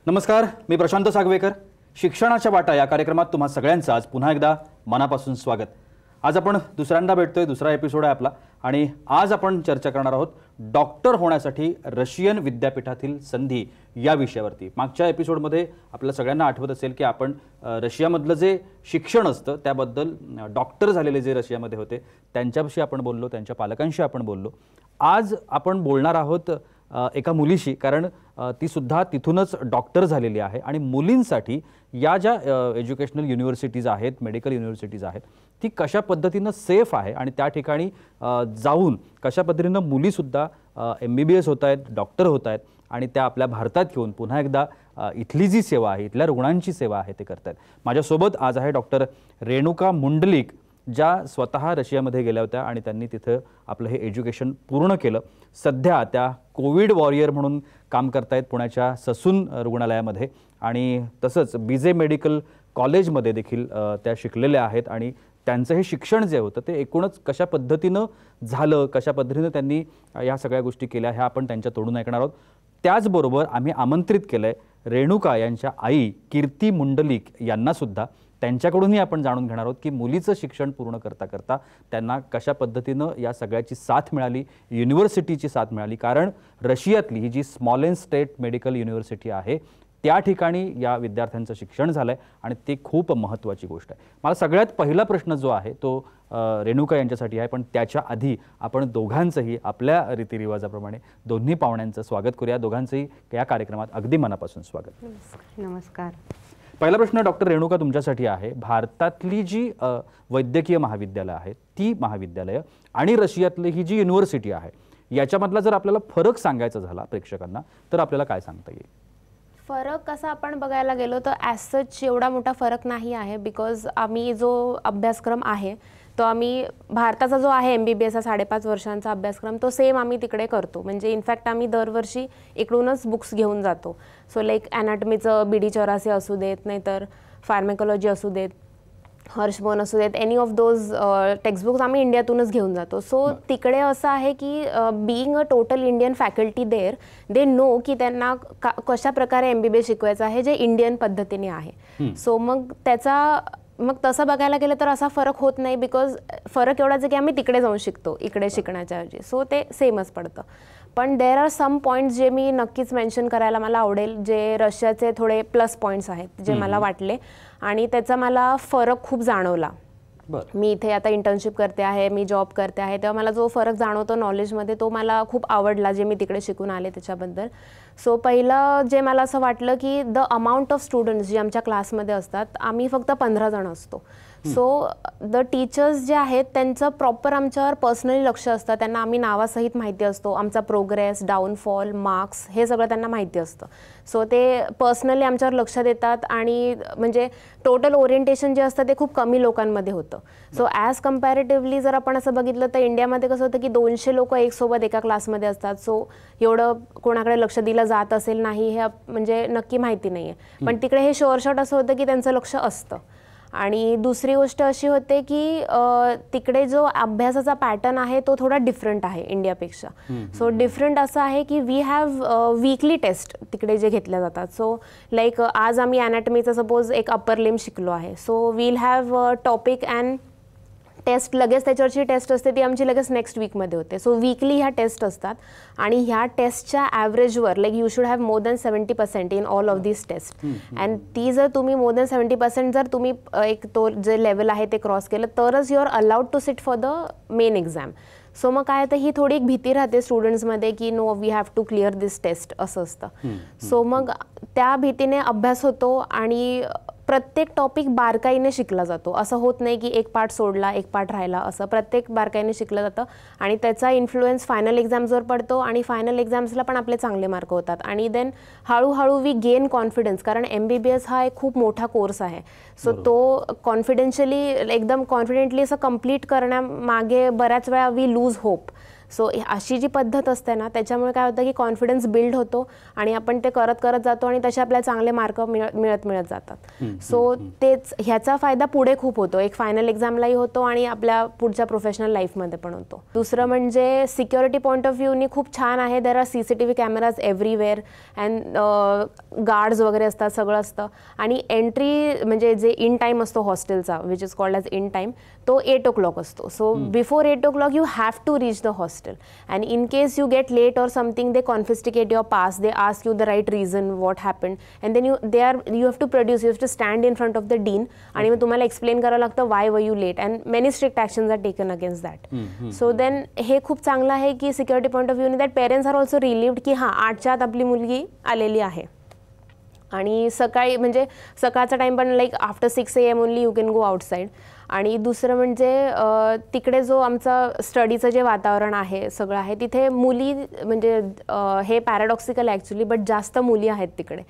नमस्कार, मी प्रशांत सागवेकर. शिक्षणाच्या वाटा या कार्यक्रमात तुम्हा सगळ्यांचं आज पुन्हा एकदा मनापासून स्वागत. आज आपण दुसऱ्यांदा भेटतोय, दुसरा एपिसोड आहे आपला आणि आज आपण चर्चा करणार आहोत डॉक्टर होण्यासाठी रशियन विद्यापीठातील संधी या विषयावरती. मागच्या एपिसोडमध्ये आपल्याला सगळ्यांना आठवत असेल की आपण रशियामधलं जे शिक्षण असतं त्याबद्दल डॉक्टर झालेले जे रशियामध्ये होते त्यांच्याविषयी आपण बोललो, त्यांच्या पालकांशी आपण बोललो. आज आपण बोलणार आहोत एका मुलीशी, कारण ती सुद्धा तिथूनच डॉक्टर झालेली आहे आणि मुलींसाठी या ज्या एज्युकेशनल युनिव्हर्सिटीज आहेत, मेडिकल युनिव्हर्सिटीज आहेत, ती कशा पद्धतीनं सेफ आहे आणि त्या ठिकाणी जाऊन कशा पद्धतीनं मुलीसुद्धा MBBS होत आहेत, डॉक्टर होत आहेत आणि त्या आपल्या भारतात घेऊन पुन्हा एकदा इथली जी सेवा आहे, इथल्या रुग्णांची सेवा आहे ते करत आहेत. माझ्यासोबत आज आहे डॉक्टर रेणुका मुंडलिक, ज्या स्वतः रशियामध्ये गेल्या होत्या आणि त्यांनी तिथं आपलं हे एज्युकेशन पूर्ण केलं. सध्या त्या कोविड वॉरियर म्हणून काम करतायत पुण्याच्या ससून रुग्णालयामध्ये आणि तसंच BJ मेडिकल कॉलेजमध्ये देखील त्या शिकलेल्या आहेत आणि त्यांचं हे शिक्षण जे होतं ते एकूणच कशा पद्धतीनं झालं, कशा पद्धतीनं त्यांनी या सगळ्या गोष्टी केल्या ह्या आपण त्यांच्या तोडून ऐकणार आहोत. त्याचबरोबर आम्ही आमंत्रित केलं आहे रेणुका यांच्या आई कीर्ती मुंडलिक यांनासुद्धा. त्यांच्याकडूनही आपण जाणून घेणार आहोत की मुलीचं शिक्षण पूर्ण करता करता त्यांना कशा पद्धतीनं या सगळ्याची साथ मिळाली, युनिव्हर्सिटीची साथ मिळाली. कारण रशियातली ही जी स्मॉलेन्स्क स्टेट मेडिकल युनिव्हर्सिटी आहे त्या ठिकाणी या विद्यार्थ्यांचं शिक्षण झालं आहे आणि ते खूप महत्त्वाची गोष्ट आहे. मला सगळ्यात पहिला प्रश्न जो आहे तो रेणुका यांच्यासाठी आहे, पण त्याच्या आधी आपण दोघांचंही आपल्या रीतिरिवाजाप्रमाणे दोन्ही पाहुण्यांचं स्वागत करूया. दोघांचंही या कार्यक्रमात अगदी मनापासून स्वागत. नमस्कार. पहिला प्रश्न डॉक्टर रेणुका तुमच्यासाठी आहे. भारतातली जी वैद्यकीय महाविद्यालय आहेत ती महाविद्यालय आणि रशियातली ही जी युनिव्हर्सिटी आहे याच्यामधला जर आपल्याला फरक सांगायचा झाला प्रेक्षकांना तर आपल्याला काय सांगता येईल? फरक कसा आपण बघायला गेलो तर ॲज सच एवढा मोठा फरक नाही आहे, बिकॉज आम्ही जो अभ्यासक्रम आहे तो आम्ही भारताचा जो आहे MBBS हा 5.5 वर्षांचा अभ्यासक्रम तो सेम आम्ही तिकडे करतो. म्हणजे इनफॅक्ट आम्ही दरवर्षी इकडूनच बुक्स घेऊन जातो. सो लाईक ॲनाटमीचं BD84 असू देत, नाहीतर फार्मेकोलॉजी असू देत, हर्षबर्न असू देत, एनी ऑफ दोज टेक्स्टबुक्स आम्ही इंडियातूनच घेऊन जातो. सो तिकडे असं आहे की being a total Indian faculty there they know की त्यांना कशा प्रकारे MBBS शिकवायचं आहे जे इंडियन पद्धतीने आहे. सो मग तसं बघायला गेलं तर असा फरक होत नाही, बिकॉज फरक एवढाच आहे की आम्ही तिकडे जाऊन शिकतो इकडे शिकण्याच्या ऐवजी. सो ते सेमच पडतं. पण देर आर सम पॉईंट्स जे मी नक्कीच मेन्शन करायला मला आवडेल, जे रशियाचे थोडे प्लस पॉईंट्स आहेत जे मला वाटले आणि त्याचा मला फरक खूप जाणवला. मी इथे आता इंटर्नशिप करते आहे, मी जॉब करते आहे, तेव्हा मला जो फरक जाणवतो नॉलेजमध्ये तो मला खूप आवडला जे मी तिकडे शिकून आले त्याच्याबद्दल. सो पहिलं जे मला असं वाटलं की द अमाऊंट ऑफ स्टुडंट्स जे आमच्या क्लासमध्ये असतात, आम्ही फक्त 15 जण असतो. सो द टीचर्स जे आहेत त्यांचं प्रॉपर आमच्यावर पर्सनली लक्ष असतं. त्यांना आम्ही नावासहित माहिती असतो, आमचा प्रोग्रेस, डाऊनफॉल, मार्क्स हे सगळं त्यांना माहिती असतं. सो ते पर्सनली आमच्यावर लक्ष देतात आणि म्हणजे टोटल ओरिएंटेशन जे असतं ते खूप कमी लोकांमध्ये होतं. सो ॲज कम्पॅरेटिव्हली जर आपण असं बघितलं तर इंडियामध्ये कसं होतं की 200 लोक एकसोबत एका क्लासमध्ये असतात. सो एवढं कोणाकडे लक्ष दिलं जात असेल नाही हे म्हणजे नक्की माहिती नाही आहे. पण तिकडे हे शॉर्ट असं होतं की त्यांचं लक्ष असतं. आणि दुसरी गोष्ट अशी होते की तिकडे जो अभ्यासाचा पॅटर्न आहे तो थोडा डिफरंट आहे इंडियापेक्षा. सो डिफरंट असं आहे की वी हॅव वीकली टेस्ट तिकडे जे घेतल्या जातात. सो लाईक आज आम्ही ॲनाटमीचं सपोज एक अप्पर लिम्ब शिकलो आहे, so we'll have topic and test लगेच त्याच्यावरची टेस्ट असते ती आमची लगेच नेक्स्ट वीकमध्ये होते. सो वीकली ह्या टेस्ट असतात आणि ह्या टेस्टच्या ॲव्हरेजवर like you should have more than 70% in all of these test. And ती जर तुम्ही मोर दॅन 70% जर तुम्ही एक तो जे लेवल आहे ते क्रॉस केलं तरच you are allowed to sit for the main exam. So मग काय तर ही थोडी एक भीती राहते स्टुडंट्समध्ये की no we have to clear this test असं असतं. सो मग त्या भीतीने अभ्यास होतो आणि प्रत्येक टॉपिक बारकाईने शिकला जातो. असं होत नाही की एक पार्ट सोडला एक पार्ट राहिला, असं प्रत्येक बारकाईने शिकलं जातं आणि त्याचा इन्फ्लुएन्स फायनल एक्झाम्सवर पडतो आणि फायनल एक्झाम्सला पण आपले चांगले मार्क होतात. आणि देन हळूहळू वी गेन कॉन्फिडन्स, कारण MBBS हा एक खूप मोठा कोर्स आहे. सो तो कॉन्फिडेन्शियली एकदम कॉन्फिडेंटली असं कम्प्लीट करण्यामागे बऱ्याच वेळा वी लूज होप. सो अशी जी पद्धत असते ना त्याच्यामुळे काय होतं की कॉन्फिडन्स बिल्ड होतो आणि आपण ते करत करत जातो आणि तसे आपल्याला चांगले मार्क मिळत जातात. सो तेच ह्याचा फायदा पुढे खूप होतो, एक फायनल एक्झामलाही होतो आणि आपल्या पुढच्या प्रोफेशनल लाईफमध्ये पण होतो. दुसरं म्हणजे सिक्युरिटी पॉईंट ऑफ व्ह्यूनी खूप छान आहे. There are CCTV cameras everywhere and guards वगैरे असतात, सगळं असतं. आणि एंट्री म्हणजे जे इन टाईम असतो हॉस्टेलचा which is called as in time, तो 8 o'clock असतो. So before 8 o'clock you have to reach the hostel and in case you get late or something they confiscate your pass, they ask you the right reason what happened and then you have to produce, you have to stand in front of the dean आणि मग तुम्हाला explain करावं लागतं why were you late and many strict actions are taken against that. So then हे खूप चांगलं आहे की सिक्युरिटी पॉईंट ऑफ व्ह्यूने that parents are also relieved की हां 8च्या आत आपली मुलगी आलेली आहे. आणि सकाळी म्हणजे सकाळचा टाईम पण like after 6 AM only you can go outside. आणि दुसरं म्हणजे तिकडे जो आमचा स्टडीचं जे वातावरण आहे सगळं आहे तिथे मुली म्हणजे हे पॅराडॉक्सिकल ॲक्च्युली बट जास्त मुली आहेत तिकडे.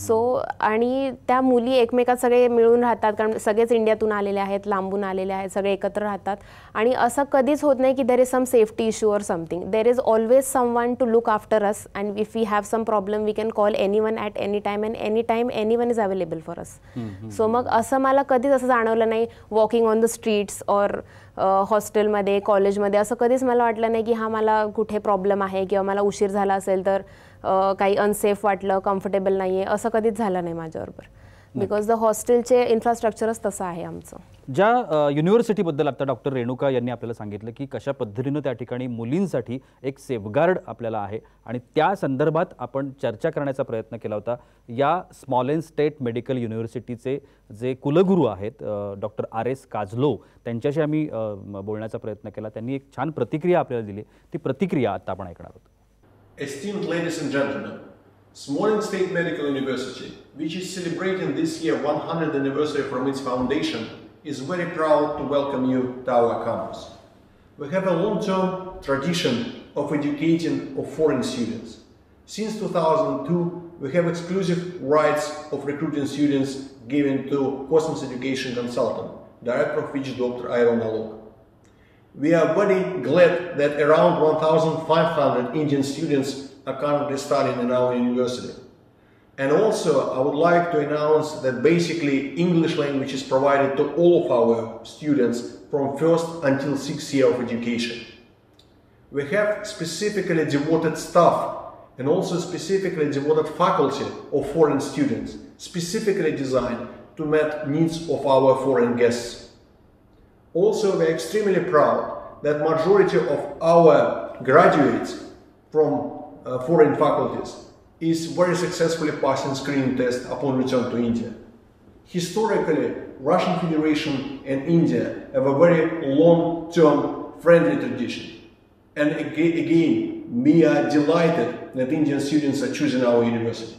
सो आणि त्या मुली एकमेकात सगळे मिळून राहतात कारण सगळेच इंडियातून आलेले आहेत, लांबून आलेले आहेत, सगळे एकत्र राहतात. आणि असं कधीच होत नाही की there is some safety issue or something. There is always someone to look after us and if we have some problem we can call anyone at any time and any time anyone is available for us. So मग असं मला कधीच असं जाणवलं नाही walking on the streets और हॉस्टेलमध्ये कॉलेजमध्ये असं कधीच मला वाटलं नाही की हा मला कुठे प्रॉब्लेम आहे किंवा मला उशीर झाला असेल तर काही अनसेफ वाटलं, कम्फर्टेबल नाही आहे, असं कधीच झालं नाही माझ्याबरोबर. बिकॉज द हॉस्टेलचे इन्फ्रास्ट्रक्चरच तसं आहे आमचं. ज्या युनिव्हर्सिटीबद्दल आता डॉक्टर रेणुका यांनी आपल्याला सांगितलं की कशा पद्धतीनं त्या ठिकाणी मुलींसाठी एक सेफगार्ड आपल्याला आहे आणि त्या संदर्भात आपण चर्चा करण्याचा प्रयत्न केला होता. या स्मॉलेन्स स्टेट मेडिकल युनिव्हर्सिटीचे जे कुलगुरू आहेत डॉक्टर RS काजलोव त्यांच्याशी आम्ही बोलण्याचा प्रयत्न केला. त्यांनी एक छान प्रतिक्रिया आपल्याला दिली. ती प्रतिक्रिया आता आपण ऐकणार आहोत. Esteemed ladies and gentlemen, Smolensk State Medical University, which is celebrating this year 100th anniversary from its foundation, is very proud to welcome you to our campus. We have a long-term tradition of educating of foreign students. Since 2002, we have exclusive rights of recruiting students given to Cosmos Education Consultant, director of which is Dr. Iron Alok. We are very glad that around 1,500 Indian students are currently studying in our university. And also, I would like to announce that basically English language is provided to all of our students from first until 6th year of education. We have specifically devoted staff and also specifically devoted faculty of foreign students, specifically designed to meet needs of our foreign guests. Also, we are extremely proud that majority of our graduates from foreign faculties is very successfully passing screening test upon return to India. Historically, Russian Federation and India have a very long-term friendly tradition. And again, we are delighted that Indian students are choosing our university.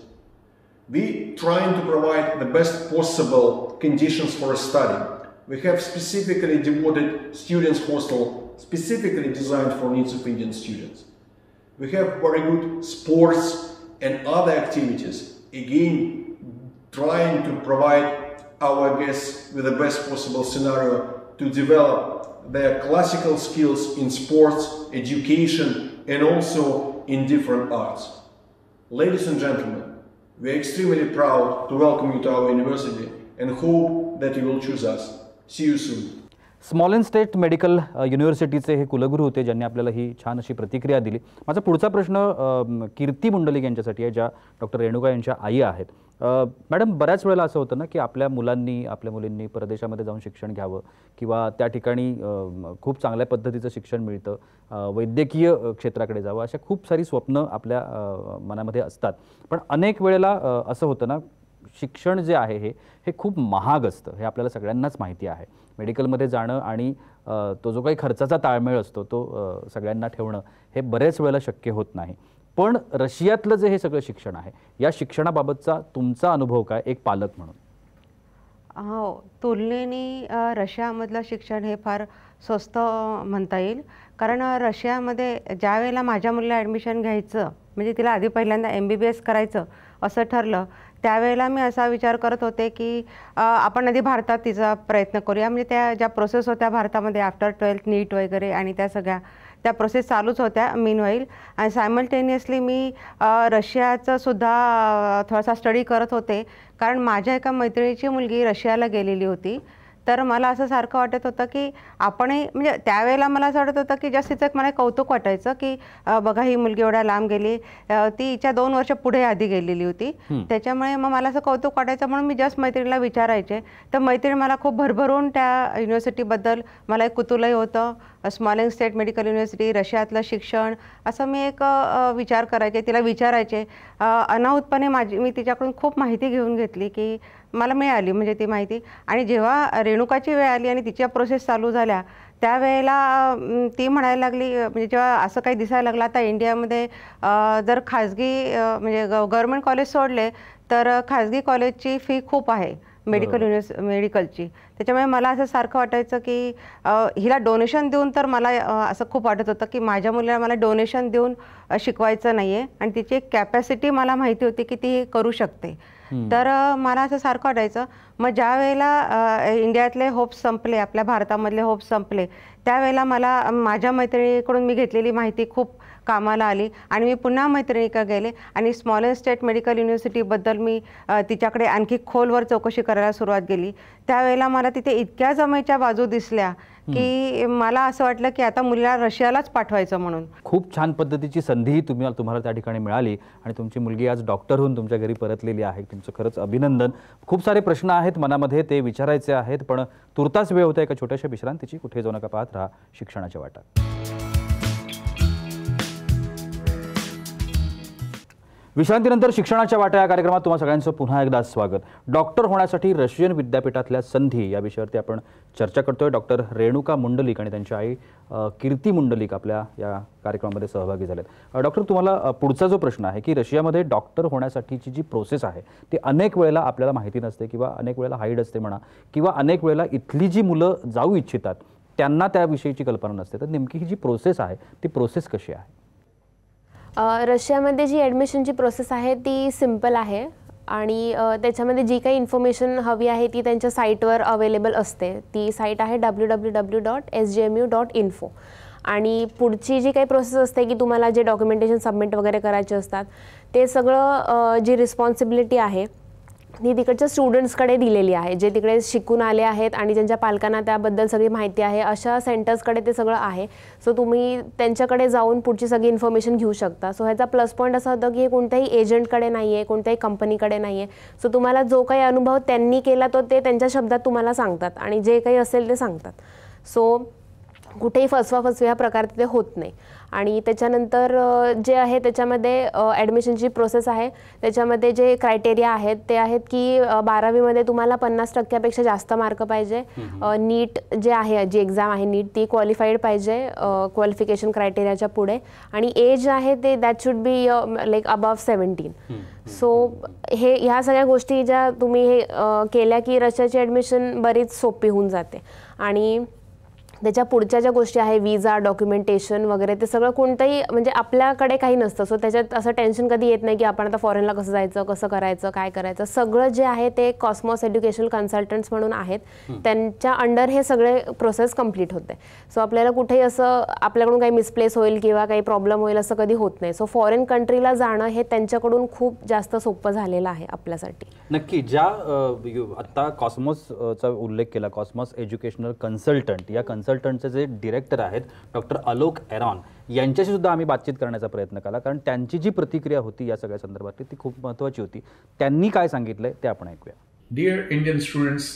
We trying to provide the best possible conditions for study. We have specifically devoted students hostel specifically designed for needs of Indian students. We have very good sports and other activities, again trying to provide our guests with the best possible scenario to develop their classical skills in sports, education and also in different arts. Ladies and gentlemen, we are extremely proud to welcome you to our university and hope that you will choose us. See you soon. Smolensk state medical युनिव्हर्सिटीचे हे कुलगुरू होते ज्यांनी आपल्याला ही छान अशी प्रतिक्रिया दिली. माझा पुढचा प्रश्न कीर्ती मुंडलिक यांच्यासाठी आहे, ज्या डॉक्टर रेणुका यांच्या आई आहेत. मॅडम, बऱ्याच वेळेला असं होतं ना की आपल्या मुलांनी आपल्या मुलींनी परदेशामध्ये जाऊन शिक्षण घ्यावं किंवा त्या ठिकाणी खूप चांगल्या पद्धतीचं शिक्षण मिळतं, वैद्यकीय क्षेत्राकडे जावं, अशा खूप सारी स्वप्न आपल्या मनामध्ये असतात. पण अनेक वेळेला असं होतं ना, शिक्षण जे आहे हे खूप महाग असतं, हे आपल्याला सगळ्यांनाच माहिती आहे. मेडिकलमध्ये जाणं आणि तो जो काही खर्चाचा ताळमेळ असतो तो सगळ्यांना ठेवणं हे बरेच वेळेला शक्य होत नाही. पण रशियातलं जे हे सगळं शिक्षण आहे, या शिक्षणाबाबतचा तुमचा अनुभव काय एक पालक म्हणून? हो, तुलनेने रशियामधलं शिक्षण हे फार स्वस्त म्हणता येईल. कारण रशियामध्ये ज्यावेळेला माझ्या मुलीला ॲडमिशन घ्यायचं म्हणजे तिला आधी पहिल्यांदा MBBS करायचं असं ठरलं, त्यावेळेला मी असा विचार करत होते की आपण आधी भारतात तिचा प्रयत्न करूया. म्हणजे त्या ज्या प्रोसेस होत्या भारतामध्ये आफ्टर 12th नीट वगैरे आणि त्या सगळ्या, त्या प्रोसेस चालूच होत्या मीनवाईल. आणि सायमल्टेनियसली मी रशियाचं सुद्धा थोडासा स्टडी करत होते, कारण माझ्या एका मैत्रिणीची मुलगी रशियाला गेलेली होती. तर मला असं सारखं वाटत होतं की आपणही, म्हणजे त्यावेळेला मला असं वाटत होतं की जस्ट तिचं एक मला कौतुक वाटायचं की बघा ही मुलगी एवढ्या लांब गेली, ती हिच्या 2 वर्ष पुढे आधी गेलेली होती. त्याच्यामुळे मग मला असं कौतुक वाटायचं, म्हणून मी जस्ट मैत्रिणीला विचारायचे. तर मैत्रीण मला खूप भरभरून त्या युनिव्हर्सिटीबद्दल मला एक कुतूहलही होतं. स्मॉलेन्स्क स्टेट मेडिकल युनिव्हर्सिटी, रशियातलं शिक्षण, असं मी एक विचार करायचे, तिला विचारायचे. अनाहूतपणे मी तिच्याकडून खूप माहिती घेऊन घेतली की मला मिळाली म्हणजे ती माहिती. आणि जेव्हा रेणुकाची वेळ आली आणि तिच्या प्रोसेस चालू झाल्या, त्यावेळेला ती म्हणायला लागली, म्हणजे जेव्हा असं काही दिसायला लागलं आता इंडियामध्ये जर खाजगी म्हणजे गव्हर्मेंट कॉलेज सोडले तर खाजगी कॉलेजची फी खूप आहे मेडिकलची. त्याच्यामुळे मला असं सारखं वाटायचं की हिला डोनेशन देऊन, तर मला असं खूप वाटत होतं की माझ्या मुलीला मला डोनेशन देऊन शिकवायचं नाही आहे, आणि तिची एक कॅपॅसिटी मला माहिती होती की ती करू शकते. तर मला असं सारखं वाटायचं. मग ज्या वेळेला इंडियातले होप्स संपले, आपल्या भारतामधले होप्स संपले, त्यावेळेला मला माझ्या मैत्रिणीकडून मी घेतलेली माहिती खूप कामाला आली. आणि मी पुन्हा मैत्रिणीकडे गेले आणि स्मॉलेन्स्क स्टेट मेडिकल युनिव्हर्सिटीबद्दल मी तिच्याकडे आणखी खोलवर चौकशी करायला सुरुवात केली. त्यावेळेला मला तिथे इतक्या जमेच्या बाजू दिसल्या की मला असं वाटलं की आता मुलीला रशियालाच पाठवायचं म्हणून. खूप छान पद्धतीची संधीही तुम्हाला त्या ठिकाणी मिळाली आणि तुमची मुलगी आज डॉक्टर होऊन तुमच्या घरी परतलेली आहे. तुमचं खरंच अभिनंदन. खूप सारे प्रश्न आहेत मनामध्ये, ते विचारायचे आहेत, पण तुर्तास वेळ होता एका छोट्याशा विश्रांतीची. कुठे जाऊ नका, पाहत राहा शिक्षणाच्या वाटा. विश्रांतीनंतर शिक्षणाच्या वाटा या कार्यक्रमात तुम्हा सगळ्यांचं पुन्हा एकदा स्वागत. डॉक्टर होण्यासाठी रशियन विद्यापीठातल्या संधी या विषयावरती आपण चर्चा करतोय. डॉक्टर रेणुका मुंडलिक आणि त्यांची आई कीर्ती मुंडलिक आपल्या या कार्यक्रमामध्ये सहभागी झालेत. डॉक्टर, तुम्हाला पुढचा जो प्रश्न आहे की रशियामध्ये डॉक्टर होण्यासाठीची जी प्रोसेस आहे ती अनेक वेळेला आपल्याला माहिती नसते, किंवा अनेक वेळेला हाईड असते म्हणा, किंवा अनेक वेळेला इथली जी मुलं जाऊ इच्छितात त्यांना त्याविषयीची कल्पना नसते. तर नेमकी ही जी प्रोसेस आहे ती प्रोसेस कशी आहे? रशियामध्ये जी ॲडमिशनची प्रोसेस आहे ती सिम्पल आहे, आणि त्याच्यामध्ये जी काही इन्फॉर्मेशन हवी आहे ती त्यांच्या साईटवर अवेलेबल असते. ती साईट आहे www.sgmu.info. आणि पुढची जी काही प्रोसेस असते की तुम्हाला जे डॉक्युमेंटेशन सबमिट वगैरे करायचे असतात, ते सगळं जी रिस्पॉन्सिबिलिटी आहे ती तिकडच्या स्टुडंट्सकडे दिलेली आहे, जे तिकडे शिकून आले आहेत आणि ज्यांच्या पालकांना त्याबद्दल सगळी माहिती आहे. अशा सेंटर्सकडे ते सगळं आहे. सो तुम्ही त्यांच्याकडे जाऊन पुढची सगळी इन्फॉर्मेशन घेऊ शकता. सो ह्याचा प्लस पॉईंट असा होता की हे कोणत्याही एजंटकडे नाही आहे, कोणत्याही कंपनीकडे नाही आहे. सो तुम्हाला जो काही अनुभव त्यांनी केला तो ते त्यांच्या शब्दात तुम्हाला सांगतात, आणि जे काही असेल ते सांगतात. सो कुठेही फसवा ह्या प्रकार तिथे होत नाही. आणि त्याच्यानंतर जे आहे त्याच्यामध्ये ॲडमिशनची प्रोसेस आहे, त्याच्यामध्ये जे क्रायटेरिया आहेत ते आहेत की 12वीमध्ये तुम्हाला 50% जास्त मार्क पाहिजे. नीट जे आहे, जी एक्झाम आहे नीट, ती क्वालिफाईड पाहिजे क्वालिफिकेशन क्रायटेरियाच्या पुढे. आणि एज आहे ते that should be like above 17. So ह्या सगळ्या गोष्टी ज्या तुम्ही हे केल्या की रशियाची ॲडमिशन बरीच सोपी होऊन जाते. आणि त्याच्या पुढच्या ज्या गोष्टी आहे, विजा, डॉक्युमेंटेशन वगैरे, ते सगळं कोणतंही म्हणजे आपल्याकडे काही नसतं. सो त्याच्यात असं टेन्शन कधी येत नाही की आपण आता फॉरेनला कसं जायचं, कसं करायचं, काय करायचं. सगळं जे आहे ते कॉस्मॉस एज्युकेशनल कन्सल्टंट्स म्हणून आहेत, त्यांच्या अंडर हे सगळे प्रोसेस कंप्लीट होते. सो आपल्याला कुठेही असं आपल्याकडून काही मिसप्लेस होईल किंवा काही प्रॉब्लेम होईल असं कधी होत नाही. सो फॉरेन कंट्रीला जाणं हे त्यांच्याकडून खूप जास्त सोपं झालेलं आहे आपल्यासाठी. नक्की. ज्या आत्ता कॉस्मॉसचा उल्लेख केला, कॉस्मॉस एज्युकेशनल कन्सल्टंट, या कन्सल्टंटचे जे डिरेक्टर आहेत डॉक्टर आलोक एरॉन, यांच्याशी सुद्धा आम्ही बातचीत करण्याचा प्रयत्न केला, कारण त्यांची जी प्रतिक्रिया होती या सगळ्या संदर्भातली ती खूप महत्त्वाची होती. त्यांनी काय सांगितलंय ते आपण ऐकूया. Dear Indian students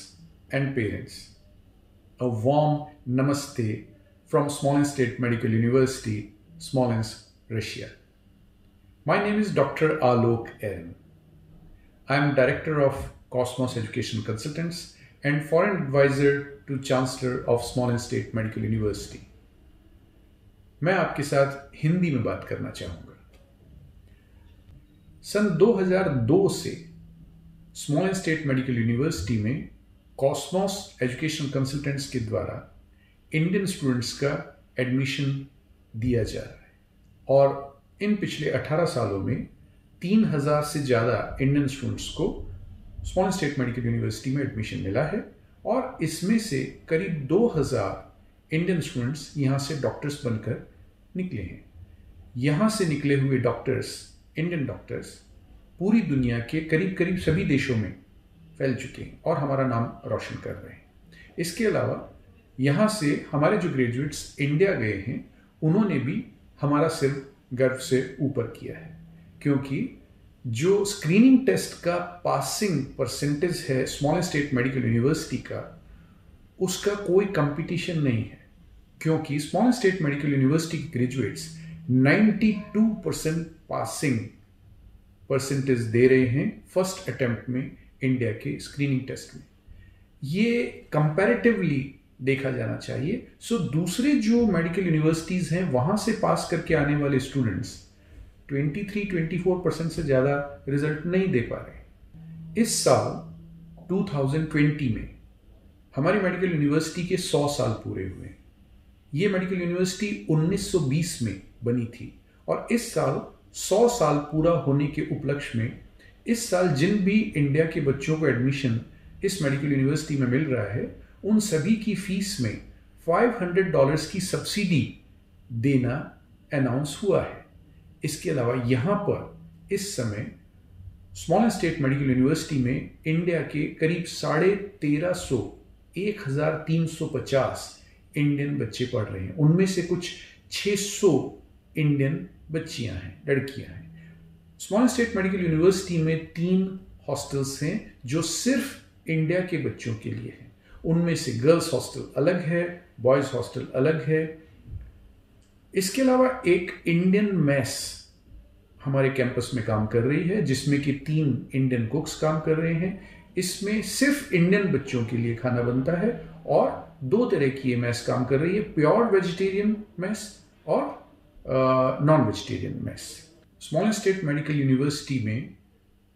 and parents, a warm namaste from Smolensk State Medical University, Smolensk, Russia. My name is Dr. Alok Eran. I am Director of Cosmos Education Consultants and Foreign Advisor to Chancellor of Smolensk State Medical University. मैं आपके साथ हिंदी में बात करना चाहूँगा. सन 2002 से स्मॉलेन्स्क state medical university में Cosmos education consultants के द्वारा Indian students का एडमिशन दिया जा रहा है, और इन पिछले 18 सालों में 3000 से ज़्यादा इंडियन स्टूडेंट्स को स्मॉलेन्स्क स्टेट मेडिकल यूनिवर्सिटी में एडमिशन मिला है, और इसमें से करीब 2000 इंडियन स्टूडेंट्स यहाँ से डॉक्टर्स बनकर निकले हैं। यहाँ से निकले हुए डॉक्टर्स, इंडियन डॉक्टर्स, पूरी दुनिया के करीब करीब सभी देशों में फैल चुके हैं और हमारा नाम रोशन कर रहे हैं। इसके अलावा यहाँ से हमारे जो ग्रेजुएट्स इंडिया गए हैं उन्होंने भी हमारा सिर गर्व से ऊपर किया है, क्योंकि जो स्क्रीनिंग टेस्ट का पासिंग परसेंटेज है स्मॉल स्टेट मेडिकल यूनिवर्सिटी का, उसका कोई कंपटीशन नहीं है, क्योंकि स्मॉल स्टेट मेडिकल यूनिवर्सिटी के ग्रेजुएट्स 92% पासिंग परसेंटेज दे रहे हैं फर्स्ट अटेम्प्ट में इंडिया के स्क्रीनिंग टेस्ट में। ये कंपैरेटिवली देखा जाना चाहिए। सो दूसरे जो मेडिकल यूनिवर्सिटीज़ हैं वहाँ से पास करके आने वाले स्टूडेंट्स 23-24% से ज़्यादा रिजल्ट नहीं दे पा रहे। इस साल 2020 में हमारी मेडिकल यूनिवर्सिटी के 100 साल पूरे हुए। ये मेडिकल यूनिवर्सिटी 1920 में बनी थी और इस साल 100 साल पूरा होने के उपलक्ष्य में इस साल जिन भी इंडिया के बच्चों को एडमिशन इस मेडिकल यूनिवर्सिटी में मिल रहा है उन सभी की फीस में $500 की सब्सिडी देना अनाउंस हुआ है। इसके अलावा यहाँ पर इस समय स्मॉल स्टेट मेडिकल यूनिवर्सिटी में इंडिया के करीब 1350 इंडियन बच्चे पढ़ रहे हैं। उनमें से कुछ 600 इंडियन बच्चियां हैं, लड़कियां हैं। स्मॉल स्टेट मेडिकल यूनिवर्सिटी में 3 हॉस्टल्स हैं जो सिर्फ इंडिया के बच्चों के लिए हैं। उनमें से गर्ल्स हॉस्टल अलग है, बॉयज हॉस्टल अलग है। इसके अलावा एक इंडियन मेस हमारे कैंपस में काम कर रही है, जिसमें कि 3 इंडियन कुक्स काम कर रहे हैं। इसमें सिर्फ इंडियन बच्चों के लिए खाना बनता है और 2 तरह की ये मेस काम कर रही है, प्योर वेजिटेरियन मेस और non vegetarian mess. Small state medical university में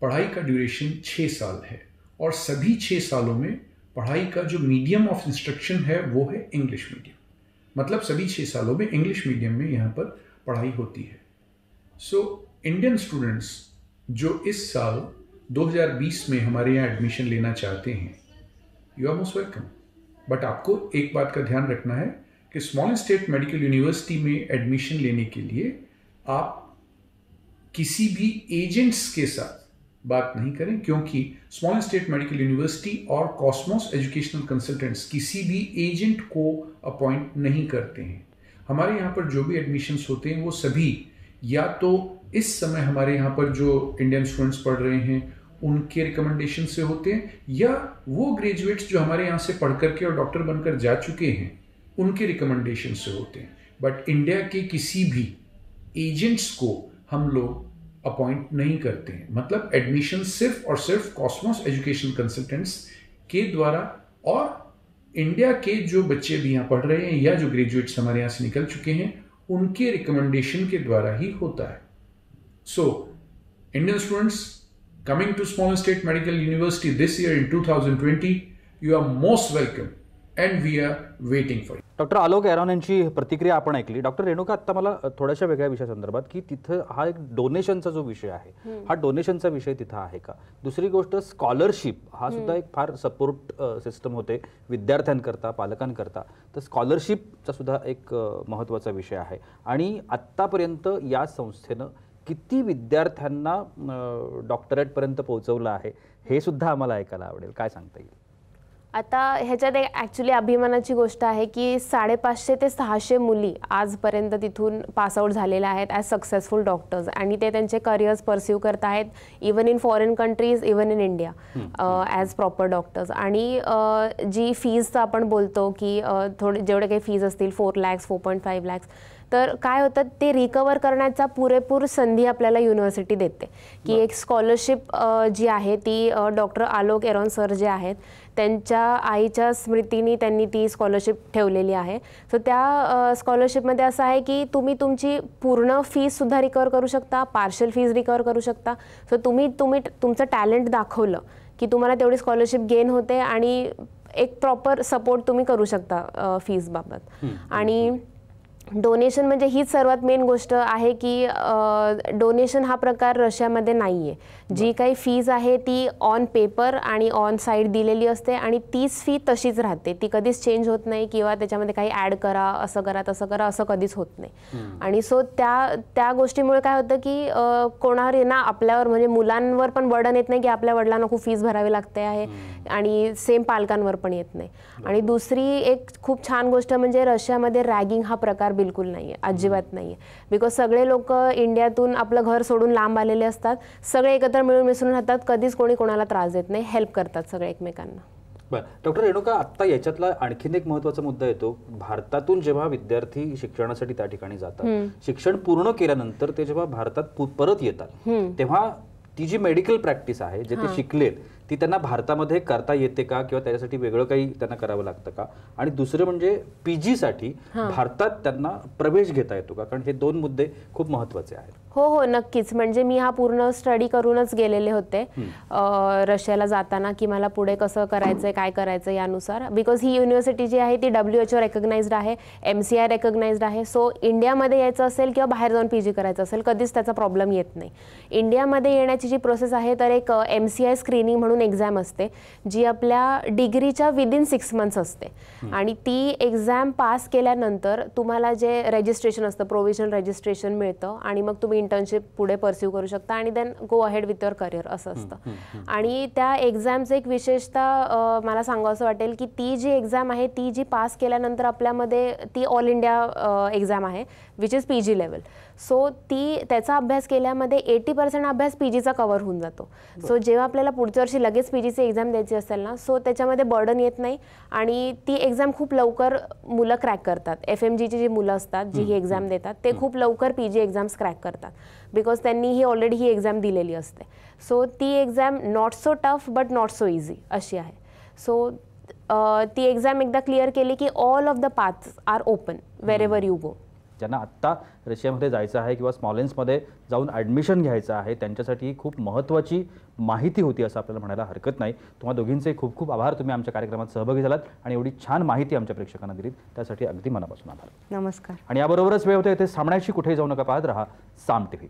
पढ़ाई का ड्यूरेशन 6 साल है और सभी 6 सालों में पढ़ाई का जो मीडियम ऑफ इंस्ट्रक्शन है वो है इंग्लिश मीडियम। मतलब सभी 6 सालों में इंग्लिश मीडियम में यहाँ पर पढ़ाई होती है। सो इंडियन स्टूडेंट्स जो इस साल 2020 में हमारे यहाँ एडमिशन लेना चाहते हैं, you are most welcome. But आपको एक बात का ध्यान रखना है कि स्मॉल स्टेट मेडिकल यूनिवर्सिटी में एडमिशन लेने के लिए आप किसी भी एजेंट्स के साथ बात नहीं करें, क्योंकि स्मॉल स्टेट मेडिकल यूनिवर्सिटी और कॉस्मोस एजुकेशनल कंसल्टेंट्स किसी भी एजेंट को अपॉइंट नहीं करते हैं। हमारे यहाँ पर जो भी एडमिशन्स होते हैं वो सभी या तो इस समय हमारे यहाँ पर जो इंडियन स्टूडेंट्स पढ़ रहे हैं उनके रिकमेंडेशन से होते हैं, या वो ग्रेजुएट्स जो हमारे यहाँ से पढ़ करके और डॉक्टर बनकर जा चुके हैं उनके रिकमेंडेशन से होते हैं। बट इंडिया के किसी भी एजेंट्स को हम लोग अपॉइंट नहीं करते हैं। मतलब एडमिशन सिर्फ और सिर्फ कॉस्मोस एजुकेशन कंसल्टेंट्स के द्वारा और इंडिया के जो बच्चे भी यहाँ पढ़ रहे हैं या जो ग्रेजुएट्स हमारे यहाँ से निकल चुके हैं उनके रिकमेंडेशन के द्वारा ही होता है। So Indian students coming to Small State Medical University this year in 2020, you are most welcome and we are waiting for you. Doctor Alok Aaron यांची प्रतिक्रिया आपण ऐकली। डॉक्टर रेणुका, आता मला थोड्याशा वेगळ्या विषयासंदर्भात की तिथं हा एक डोनेशनचा जो विषय आहे, हा डोनेशनचा विषय तिथं आहे का? दुसरी गोष्ट स्कॉलरशिप हा सुद्धा एक फार सपोर्ट सिस्टम होते विद्यार्थ्यांकरता, पालकांकरता। तर स्कॉलरशिपचा सुद्धा एक महत्त्वाचा विषय आहे आणि आत्तापर्यंत या संस्थेनं किती विद्यार्थ्यांना डॉक्टरेटपर्यंत पोहोचवलं आहे हे सुद्धा आम्हाला ऐकायला आवडेल। काय सांगता येईल? आता ह्याच्यात एक ॲक्च्युली अभिमानाची गोष्ट आहे की 550 ते 600 मुली आजपर्यंत तिथून पासआउट झालेल्या आहेत ॲज सक्सेसफुल डॉक्टर्स आणि ते त्यांचे करिअर्स परस्यू करत आहेत even in foreign countries, even in India as proper doctors. आणि जी फीजचं आपण बोलतो की जेवढे काही फीज असतील 4 lakhs 4.5 lakhs, तर काय होतं ते रिकवर करण्याचा पुरेपूर संधी आपल्याला युनिव्हर्सिटी देते की एक स्कॉलरशिप जी आहे ती डॉक्टर आलोक एरॉन सर जे आहेत त्यांच्या आईच्या स्मृतीने त्यांनी ती स्कॉलरशिप ठेवलेली आहे। सो त्या स्कॉलरशिपमध्ये असं आहे की तुम्ही तुमची पूर्ण फीससुद्धा रिकवर करू शकता, पार्शल फीज रिकवर करू शकता। सो तुम्ही तुमचं टॅलेंट दाखवलं की तुम्हाला तेवढी स्कॉलरशिप गेन होते आणि एक प्रॉपर सपोर्ट तुम्ही करू शकता फीजबाबत। आणि डोनेशन म्हणजे हीच सर्वात मेन गोष्ट आहे की डोनेशन हा प्रकार रशियामध्ये नाही आहे. जी काही फीज आहे ती ऑन पेपर आणि ऑन साईड दिलेली असते आणि तीच फी तशीच राहते, ती कधीच चेंज होत नाही किंवा त्याच्यामध्ये काही ॲड करा, असं करा, तसं करा, असं कधीच होत नाही. आणि सो त्या गोष्टीमुळे काय होतं की कोणावर ना आपल्यावर म्हणजे मुलांवर पण बर्डन येत नाही की आपल्या वडिलांना खूप फीज भरावी लागते आहे आणि सेम पालकांवर पण येत नाही. आणि दुसरी एक खूप छान गोष्ट म्हणजे रशियामध्ये रॅगिंग हा प्रकार बिलकुल नाही आहे, अजिबात नाही आहे. बिकॉज सगळे लोक इंडियातून आपलं घर सोडून लांब आलेले असतात, सगळे एकत्र मिळून मिसळून राहतात, कधीच कोणी कोणाला त्रास देत नाही, हेल्प करतात सगळे एकमेकांना. बरं डॉक्टर रेणुका, आत्ता याच्यातला आणखीन एक महत्त्वाचा मुद्दा येतो. भारतातून जेव्हा विद्यार्थी शिक्षणासाठी त्या ठिकाणी जातात, शिक्षण पूर्ण केल्यानंतर ते जेव्हा भारतात परत येतात तेव्हा ती जी मेडिकल प्रॅक्टिस आहे, जे ते शिकलेत, ती त्यांना भारतामध्ये करता येते का किंवा त्याच्यासाठी वेगळं काही त्यांना करावं लागतं का? आणि दुसरं म्हणजे PG साठी भारतात त्यांना प्रवेश घेता येतो का? कारण हे दोन मुद्दे खूप महत्त्वाचे आहेत. हो हो नक्कीच. म्हणजे मी हा पूर्ण स्टडी करूनच गेलेले होते रशियाला जाताना की मला पुढे कसं करायचं आहे, काय करायचं यानुसार. बिकॉज ही युनिव्हर्सिटी जी आहे ती WHO रेकग्नाइज्ड आहे, MCI रेकग्नाइज्ड आहे. सो इंडियामध्ये यायचं असेल किंवा बाहेर जाऊन PG करायचं असेल कधीच त्याचा प्रॉब्लेम येत नाही. इंडियामध्ये येण्याची जी प्रोसेस आहे तर एक MCI स्क्रीनिंग म्हणून एक्झाम असते जी आपल्या डिग्रीच्या विदिन 6 मंथ्स असते आणि ती एक्झाम पास केल्यानंतर तुम्हाला जे रजिस्ट्रेशन असतं, प्रोव्हिजनल रजिस्ट्रेशन मिळतं आणि मग तुम्ही इंटर्नशिप पुढे परस्यू करू शकता आणि then go ahead with your career असं असतं. आणि त्या एक्झामचं एक विशेषतः मला सांगावं वाटेल की ती जी एक्झाम आहे ती जी पास केल्यानंतर आपल्यामध्ये ती ऑल इंडिया एक्झाम आहे which is PG level. So त्याचा अभ्यास केल्यामध्ये 80% अभ्यास PGचा कव्हर होऊन जातो. सो जेव्हा आपल्याला पुढच्या वर्षी लगेच PGची एक्झाम द्यायची असेल ना, सो त्याच्यामध्ये बर्डन येत नाही आणि ती एक्झाम खूप लवकर मुलं क्रॅक करतात. FMGची जी मुलं असतात जी ही एक्झाम देतात ते खूप लवकर PG एक्झाम्स क्रॅक करतात बिकॉज त्यांनी ही ऑलरेडी ही एक्झाम दिलेली असते. सो ती exam not so tough but not so easy अशी आहे. सो ती एक्झाम एकदा क्लिअर केली की all of the paths are open wherever you go. ज्यांना आत्ता रशियामध्ये जायचं आहे किंवा स्मॉलेन्समध्ये जाऊन ॲडमिशन घ्यायचं आहे त्यांच्यासाठी खूप महत्त्वाची माहिती होती असं आपल्याला म्हणायला हरकत नाही. तुम्हा दोघींचे खूप खूप आभार. तुम्ही आमच्या कार्यक्रमात सहभागी झालात आणि एवढी छान माहिती आमच्या प्रेक्षकांना दिलीत त्यासाठी अगदी मनापासून आभार. नमस्कार. आणि याबरोबरच वेळ होते इथे थांबण्याची, कुठेही जाऊ नका, पाहत रहा साम TV.